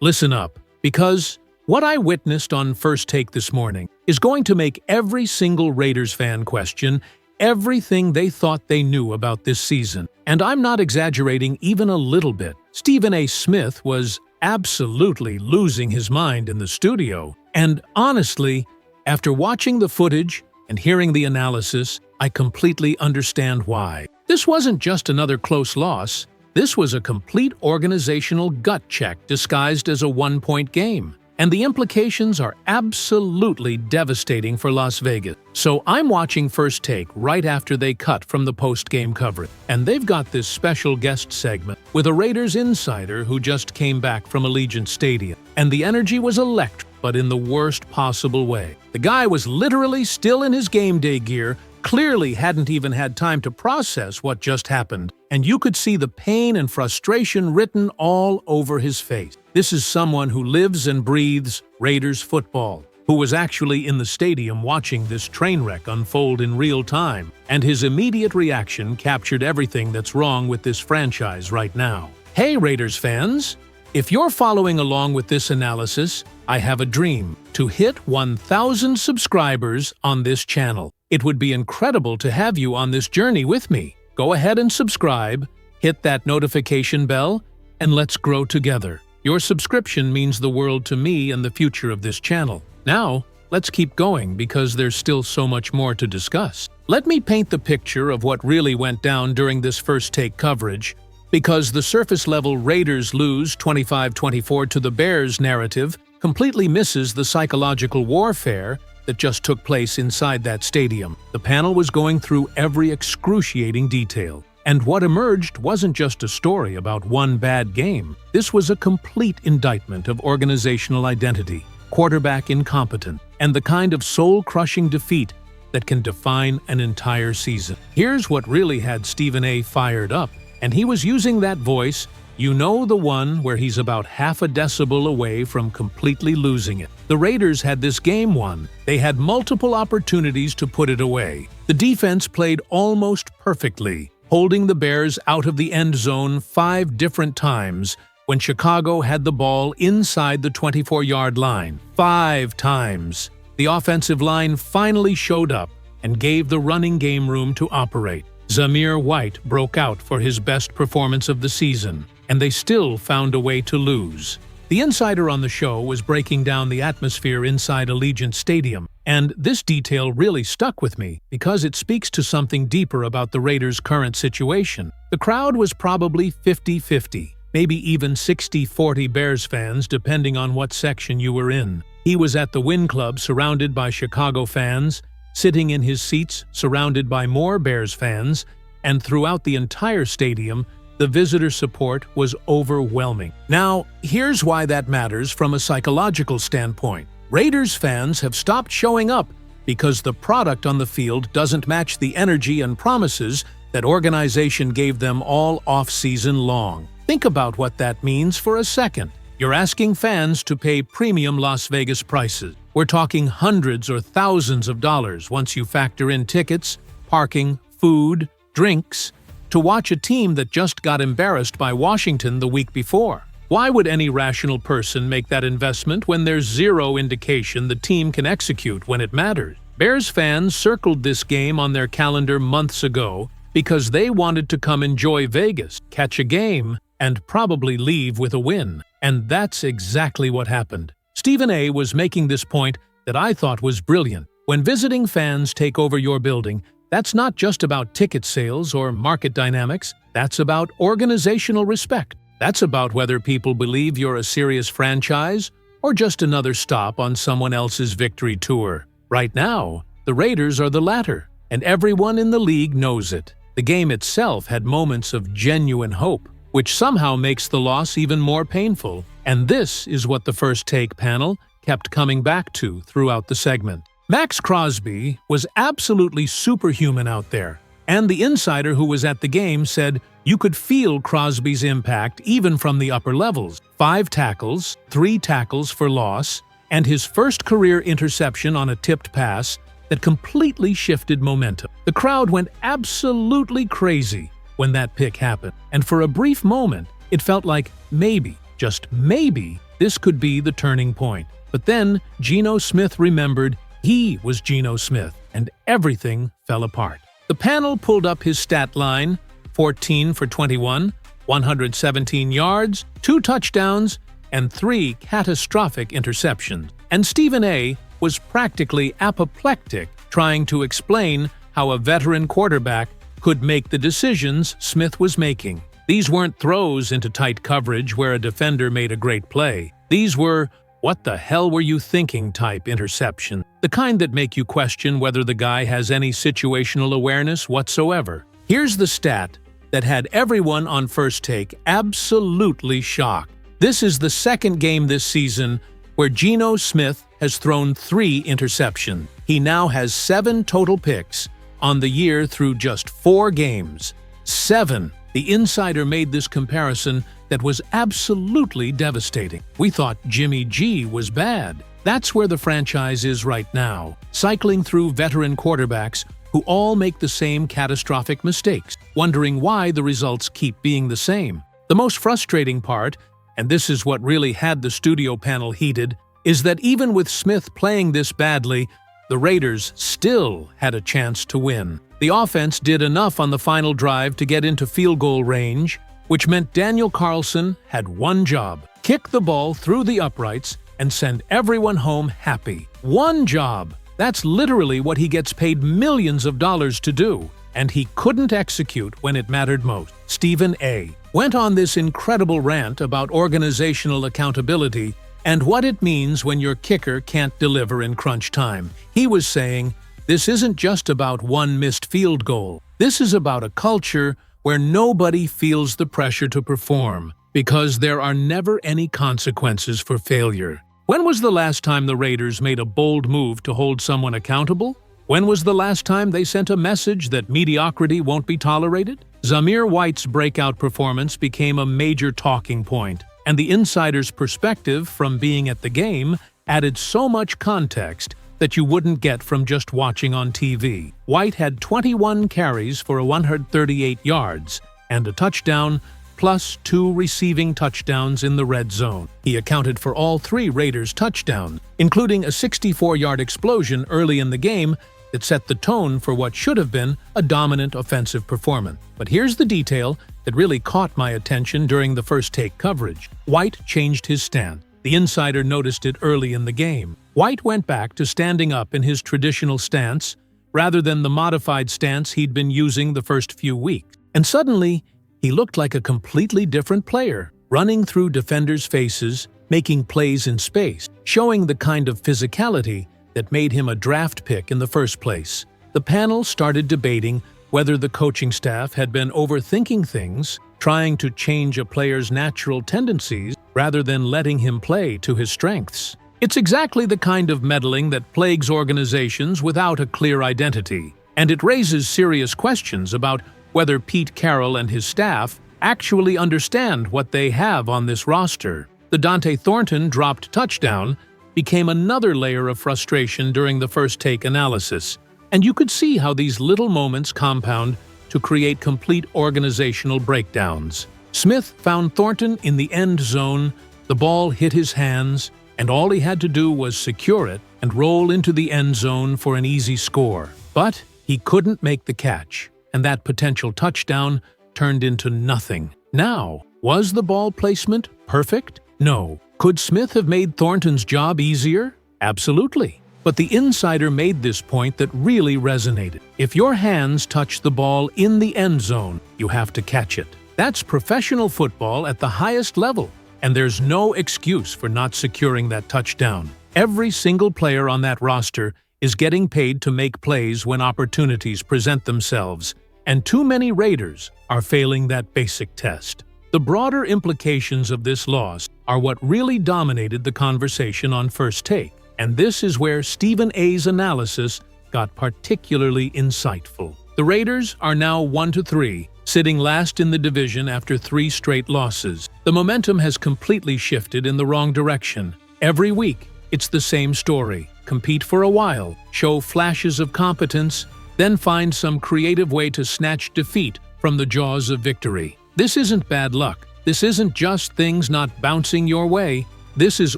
Listen up, because what I witnessed on First Take this morning is going to make every single Raiders fan question everything they thought they knew about this season. And I'm not exaggerating even a little bit. Stephen A. Smith was absolutely losing his mind in the studio. And honestly, after watching the footage and hearing the analysis, I completely understand why. This wasn't just another close loss. This was a complete organizational gut check disguised as a one-point game. And the implications are absolutely devastating for Las Vegas. So I'm watching First Take right after they cut from the post-game coverage. And they've got this special guest segment with a Raiders insider who just came back from Allegiant Stadium. And the energy was electric, but in the worst possible way. The guy was literally still in his game day gear, clearly hadn't even had time to process what just happened, and you could see the pain and frustration written all over his face. This is someone who lives and breathes Raiders football, who was actually in the stadium watching this train wreck unfold in real time, and his immediate reaction captured everything that's wrong with this franchise right now. Hey Raiders fans! If you're following along with this analysis, I have a dream: to hit 1,000 subscribers on this channel. It would be incredible to have you on this journey with me. Go ahead and subscribe, hit that notification bell, and let's grow together. Your subscription means the world to me and the future of this channel. Now, let's keep going because there's still so much more to discuss. Let me paint the picture of what really went down during this First Take coverage, because the surface-level Raiders lose 25-24 to the Bears narrative completely misses the psychological warfare that just took place inside that stadium. The panel was going through every excruciating detail. And what emerged wasn't just a story about one bad game. This was a complete indictment of organizational identity, quarterback incompetence, and the kind of soul-crushing defeat that can define an entire season. Here's what really had Stephen A. fired up. And he was using that voice, you know, the one where he's about half a decibel away from completely losing it. The Raiders had this game won. They had multiple opportunities to put it away. The defense played almost perfectly, holding the Bears out of the end zone 5 different times when Chicago had the ball inside the 24-yard line. 5 times. The offensive line finally showed up and gave the running game room to operate. Zamir White broke out for his best performance of the season, and they still found a way to lose. The insider on the show was breaking down the atmosphere inside Allegiant Stadium, and this detail really stuck with me because it speaks to something deeper about the Raiders' current situation. The crowd was probably 50-50, maybe even 60-40 Bears fans depending on what section you were in. He was at the Win Club surrounded by Chicago fans, sitting in his seats surrounded by more Bears fans, and throughout the entire stadium, the visitor support was overwhelming. Now, here's why that matters from a psychological standpoint. Raiders fans have stopped showing up because the product on the field doesn't match the energy and promises that organization gave them all off-season long. Think about what that means for a second. You're asking fans to pay premium Las Vegas prices. We're talking hundreds or thousands of dollars once you factor in tickets, parking, food, drinks, to watch a team that just got embarrassed by Washington the week before. Why would any rational person make that investment when there's zero indication the team can execute when it matters? Bears fans circled this game on their calendar months ago because they wanted to come enjoy Vegas, catch a game, and probably leave with a win. And that's exactly what happened. Stephen A. was making this point that I thought was brilliant. When visiting fans take over your building, that's not just about ticket sales or market dynamics. That's about organizational respect. That's about whether people believe you're a serious franchise or just another stop on someone else's victory tour. Right now, the Raiders are the latter, and everyone in the league knows it. The game itself had moments of genuine hope, which somehow makes the loss even more painful. And this is what the First Take panel kept coming back to throughout the segment. Max Crosby was absolutely superhuman out there, and the insider who was at the game said you could feel Crosby's impact even from the upper levels. 5 tackles, 3 tackles for loss, and his first career interception on a tipped pass that completely shifted momentum. The crowd went absolutely crazy when that pick happened, and for a brief moment, it felt like maybe, Just maybe this could be the turning point. But then Geno Smith remembered he was Geno Smith, and everything fell apart. The panel pulled up his stat line: 14 for 21, 117 yards, 2 touchdowns, and 3 catastrophic interceptions. And Stephen A. was practically apoplectic trying to explain how a veteran quarterback could make the decisions Smith was making. These weren't throws into tight coverage where a defender made a great play. These were "what the hell were you thinking" type interception, the kind that make you question whether the guy has any situational awareness whatsoever. Here's the stat that had everyone on First Take absolutely shocked. This is the second game this season where Geno Smith has thrown 3 interceptions. He now has 7 total picks on the year through just 4 games. 7! The insider made this comparison that was absolutely devastating. We thought Jimmy G was bad. That's where the franchise is right now, cycling through veteran quarterbacks who all make the same catastrophic mistakes, wondering why the results keep being the same. The most frustrating part, and this is what really had the studio panel heated, is that even with Smith playing this badly, the Raiders still had a chance to win. The offense did enough on the final drive to get into field goal range, which meant Daniel Carlson had one job: kick the ball through the uprights and send everyone home happy. One job! That's literally what he gets paid millions of dollars to do, and he couldn't execute when it mattered most. Stephen A. went on this incredible rant about organizational accountability and what it means when your kicker can't deliver in crunch time. He was saying, this isn't just about one missed field goal. This is about a culture where nobody feels the pressure to perform, because there are never any consequences for failure. When was the last time the Raiders made a bold move to hold someone accountable? When was the last time they sent a message that mediocrity won't be tolerated? Zamir White's breakout performance became a major talking point, and the insider's perspective from being at the game added so much context that you wouldn't get from just watching on TV. White had 21 carries for 138 yards and a touchdown, plus 2 receiving touchdowns in the red zone. He accounted for all 3 Raiders' touchdowns, including a 64-yard explosion early in the game that set the tone for what should have been a dominant offensive performance. But here's the detail that really caught my attention during the First Take coverage. White changed his stance. The insider noticed it early in the game. White went back to standing up in his traditional stance rather than the modified stance he'd been using the first few weeks. And suddenly, he looked like a completely different player, running through defenders' faces, making plays in space, showing the kind of physicality that made him a draft pick in the first place. The panel started debating whether the coaching staff had been overthinking things, trying to change a player's natural tendencies rather than letting him play to his strengths. It's exactly the kind of meddling that plagues organizations without a clear identity, and it raises serious questions about whether Pete Carroll and his staff actually understand what they have on this roster. The Dante Thornton dropped touchdown became another layer of frustration during the First Take analysis, and you could see how these little moments compound to create complete organizational breakdowns. Smith found Thornton in the end zone, the ball hit his hands, and all he had to do was secure it and roll into the end zone for an easy score. But he couldn't make the catch, and that potential touchdown turned into nothing. Now, was the ball placement perfect? No. Could Smith have made Thornton's job easier? Absolutely. But the insider made this point that really resonated. If your hands touch the ball in the end zone, you have to catch it. That's professional football at the highest level, and there's no excuse for not securing that touchdown. Every single player on that roster is getting paid to make plays when opportunities present themselves, and too many Raiders are failing that basic test. The broader implications of this loss are what really dominated the conversation on First Take, and this is where Stephen A.'s analysis got particularly insightful. The Raiders are now 1-3, sitting last in the division after 3 straight losses. The momentum has completely shifted in the wrong direction. Every week, it's the same story. Compete for a while, show flashes of competence, then find some creative way to snatch defeat from the jaws of victory. This isn't bad luck. This isn't just things not bouncing your way. This is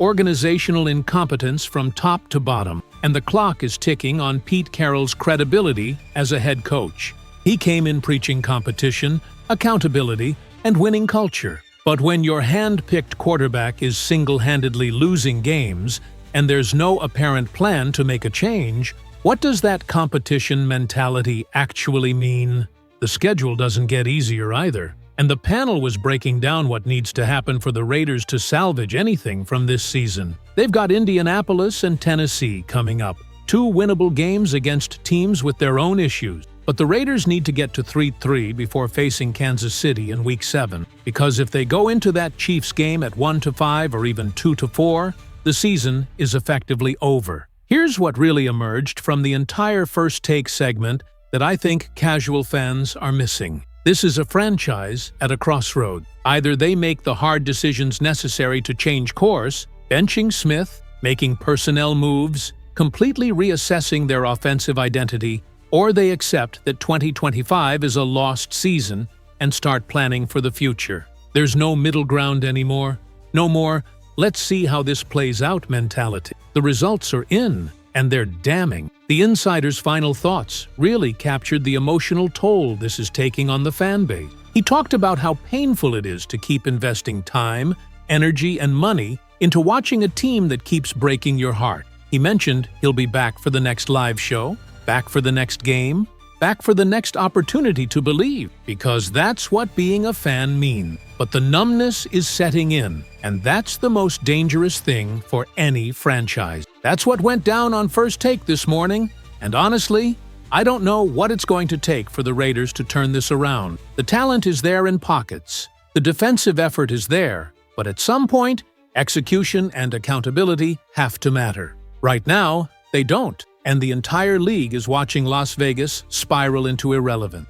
organizational incompetence from top to bottom, and the clock is ticking on Pete Carroll's credibility as a head coach. He came in preaching competition, accountability, and winning culture. But when your hand-picked quarterback is single-handedly losing games, and there's no apparent plan to make a change, what does that competition mentality actually mean? The schedule doesn't get easier either. And the panel was breaking down what needs to happen for the Raiders to salvage anything from this season. They've got Indianapolis and Tennessee coming up, 2 winnable games against teams with their own issues. But the Raiders need to get to 3-3 before facing Kansas City in Week 7, because if they go into that Chiefs game at 1-5 or even 2-4, the season is effectively over. Here's what really emerged from the entire First Take segment that I think casual fans are missing. This is a franchise at a crossroad. Either they make the hard decisions necessary to change course, benching Smith, making personnel moves, completely reassessing their offensive identity, or they accept that 2025 is a lost season and start planning for the future. There's no middle ground anymore. No more, let's see how this plays out mentality. The results are in, and they're damning. The insider's final thoughts really captured the emotional toll this is taking on the fan base. He talked about how painful it is to keep investing time, energy, and money into watching a team that keeps breaking your heart. He mentioned he'll be back for the next live show, back for the next game, back for the next opportunity to believe, because that's what being a fan means. But the numbness is setting in, and that's the most dangerous thing for any franchise. That's what went down on First Take this morning, and honestly, I don't know what it's going to take for the Raiders to turn this around. The talent is there in pockets. The defensive effort is there, but at some point, execution and accountability have to matter. Right now, they don't, and the entire league is watching Las Vegas spiral into irrelevance.